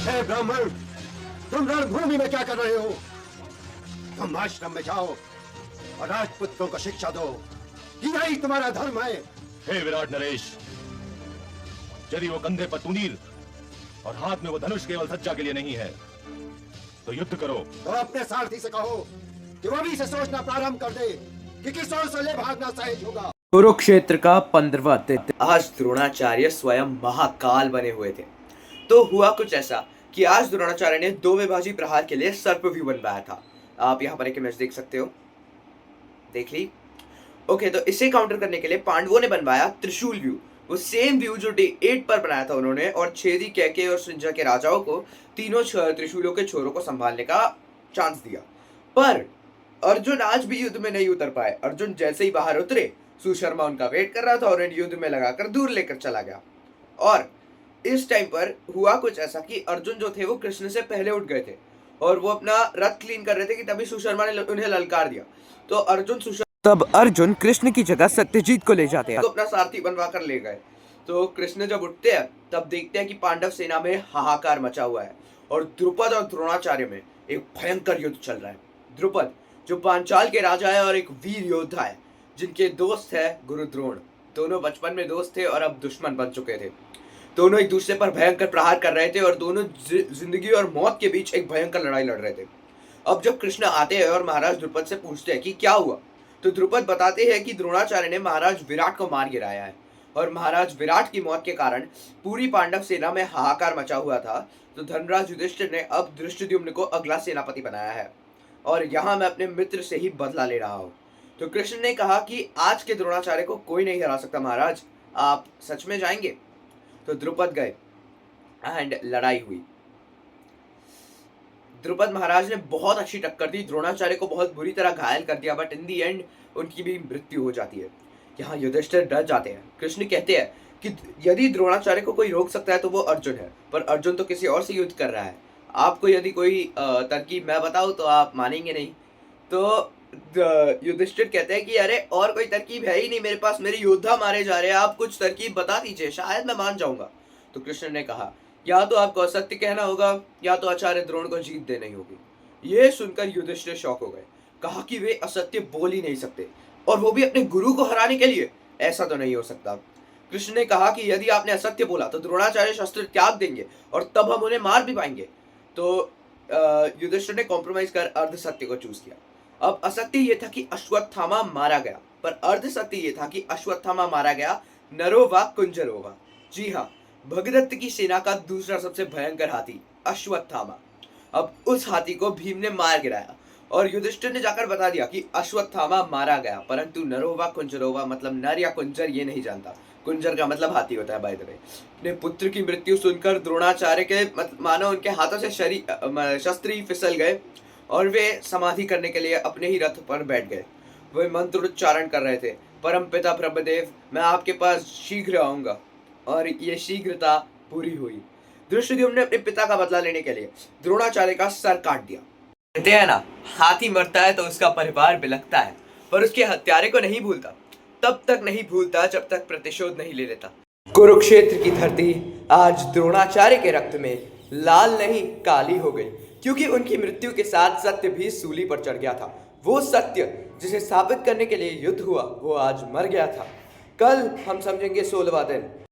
हे ब्राह्मण, तुम रणभूमि में क्या कर रहे हो? तुम आश्रम में जाओ और राजपुत्रों को शिक्षा दो। यही तुम्हारा धर्म है। हे विराट नरेश, यदि वो कंधे पर तुनीर और हाथ में वो धनुष केवल सज्जा के लिए नहीं है तो युद्ध करो। तो अपने सारथी से कहो कि वो भी से सोचना प्रारंभ कर दे कि किस ओर से ले भागना सहज होगा। कुरुक्षेत्र का 15वां दिन। आज द्रोणाचार्य स्वयं महाकाल बने हुए थे। तो हुआ कुछ ऐसा कि आज द्रोणाचार्य ने 2 विभाजी प्रहार के लिए सर्पव्यूह बनवाया था। आप यहाँ पर एक इमेज देख सकते हो, देख ली। ओके, तो इसे काउंटर करने के लिए पांडवों ने बनवाया त्रिशूल व्यू, वो सेम व्यू जो डे 8 पर बनाया था उन्होंने, और छेदी, कैके और सिंजा के राजाओं को तीनों त्रिशूलों के छोरों को संभालने का चांस दिया। पर अर्जुन आज भी युद्ध में नहीं उतर पाए। अर्जुन जैसे ही बाहर उतरे, सुशर्मा उनका वेट कर रहा था और उन्हें युद्ध में लगाकर दूर लेकर चला गया। और इस टाइम पर हुआ कुछ ऐसा कि अर्जुन जो थे वो कृष्ण से पहले उठ गए थे और वो अपना रथ क्लीन कर रहे थे कि तभी सुशर्मा ने उन्हें ललकार दिया। तो तब अर्जुन कृष्ण की जगह सत्यजीत को ले जाते हैं, तो अपना सारथी बनवा कर ले गए। तो कृष्ण जब उठते हैं तब देखते हैं कि पांडव सेना में हाहाकार मचा हुआ है और द्रुपद और द्रोणाचार्य में एक भयंकर युद्ध चल रहा है। द्रुपद जो पांचाल के राजा है और एक वीर योद्धा है, जिनके दोस्त है गुरु द्रोण। दोनों बचपन में दोस्त थे और अब दुश्मन बन चुके थे। दोनों एक दूसरे पर भयंकर प्रहार कर रहे थे और दोनों जिंदगी और मौत के बीच एक भयंकर लड़ाई लड़ रहे थे। अब जब कृष्ण आते हैं और महाराज द्रुपद से पूछते हैं कि क्या हुआ, तो द्रुपद बताते हैं कि द्रोणाचार्य ने महाराज विराट को मार गिराया है और महाराज विराट की मौत के कारण पूरी पांडव सेना में हाहाकार मचा हुआ था। तो धनराज युधिष्ठिर ने अब धृष्टद्युम्न को अगला सेनापति बनाया है और यहाँ मैं अपने मित्र से ही बदला ले रहा हूँ। तो कृष्ण ने कहा कि आज के द्रोणाचार्य को कोई नहीं हरा सकता महाराज, आप सच में जाएंगे? तो द्रुपद गए एंड लड़ाई हुई। द्रुपद महाराज ने बहुत अच्छी टक्कर दी, द्रोणाचार्य को बहुत बुरी तरह घायल कर दिया, बट इन दी एंड उनकी भी मृत्यु हो जाती है। यहाँ युधिष्ठिर डर जाते हैं। कृष्ण कहते हैं कि यदि द्रोणाचार्य को कोई रोक सकता है तो वो अर्जुन है, पर अर्जुन तो किसी और से युद्ध कर रहा है। आपको यदि कोई तरकीब मैं बताऊं तो आप मानेंगे नहीं। तो युधिष्ठिर कहते हैं कि अरे और कोई तरकीब है ही नहीं मेरे पास, मेरे योद्धा मारे जा रहे हैं, आप कुछ तरकीब बता दीजिए, शायद मैं मान जाऊंगा। तो कृष्ण ने कहा या तो आपको असत्य कहना होगा या तो आचार्य द्रोण को जीत देनी होगी। ये सुनकर युधिष्ठिर शॉक हो गए, कहा कि वे असत्य बोल ही नहीं सकते और वो भी अपने गुरु को हराने के लिए, ऐसा तो नहीं हो सकता। कृष्ण ने कहा कि यदि आपने असत्य बोला तो द्रोणाचार्य शस्त्र त्याग देंगे और तब हम उन्हें मार भी पाएंगे। तो युधिष्ठिर ने कॉम्प्रोमाइज कर अर्ध सत्य को चूज किया। अब असत्य ये था कि अश्वत्थामा मारा गया, पर अर्ध सत्य ये था कि अश्वत्थामा मारा गया नरो वा कुंजरो वा। जी हाँ, भगदत्त की सेना का दूसरा सबसे भयंकर हाथी अश्वत्थामा। अब उस हाथी को भीम ने मार गिराया और युधिष्ठिर ने जाकर बता दिया कि अश्वत्थामा मारा गया, परंतु नरोवा कुंजरोवा मतलब नर या कुंजर ये नहीं जानता। कुंजर का मतलब हाथी होता है बाय द वे। अपने पुत्र की मृत्यु सुनकर द्रोणाचार्य के मानो उनके हाथों से शस्त्र ही फिसल गए और वे समाधि करने के लिए अपने ही रथ पर बैठ गए। वे मंत्र उच्चारण कर रहे थे, परम पिता ब्रह्मदेव मैं आपके पास शीघ्र आऊंगा। और ये शीघ्रता पूरी हुई। धृष्टद्युम्न ने अपने पिता का बदला लेने के लिए द्रोणाचार्य का सर काट दिया। कहते हैं ना, हाथी मरता है तो उसका परिवार बिलखता है, पर उसके हत्यारे को नहीं भूलता। तब तक नहीं भूलता जब तक प्रतिशोध नहीं ले लेता। कुरुक्षेत्र की धरती आज द्रोणाचार्य के रक्त में लाल नहीं काली हो गई, क्योंकि उनकी मृत्यु के साथ सत्य भी सूली पर चढ़ गया था। वो सत्य जिसे साबित करने के लिए युद्ध हुआ वो आज मर गया था। कल हम समझेंगे 16वां दिन।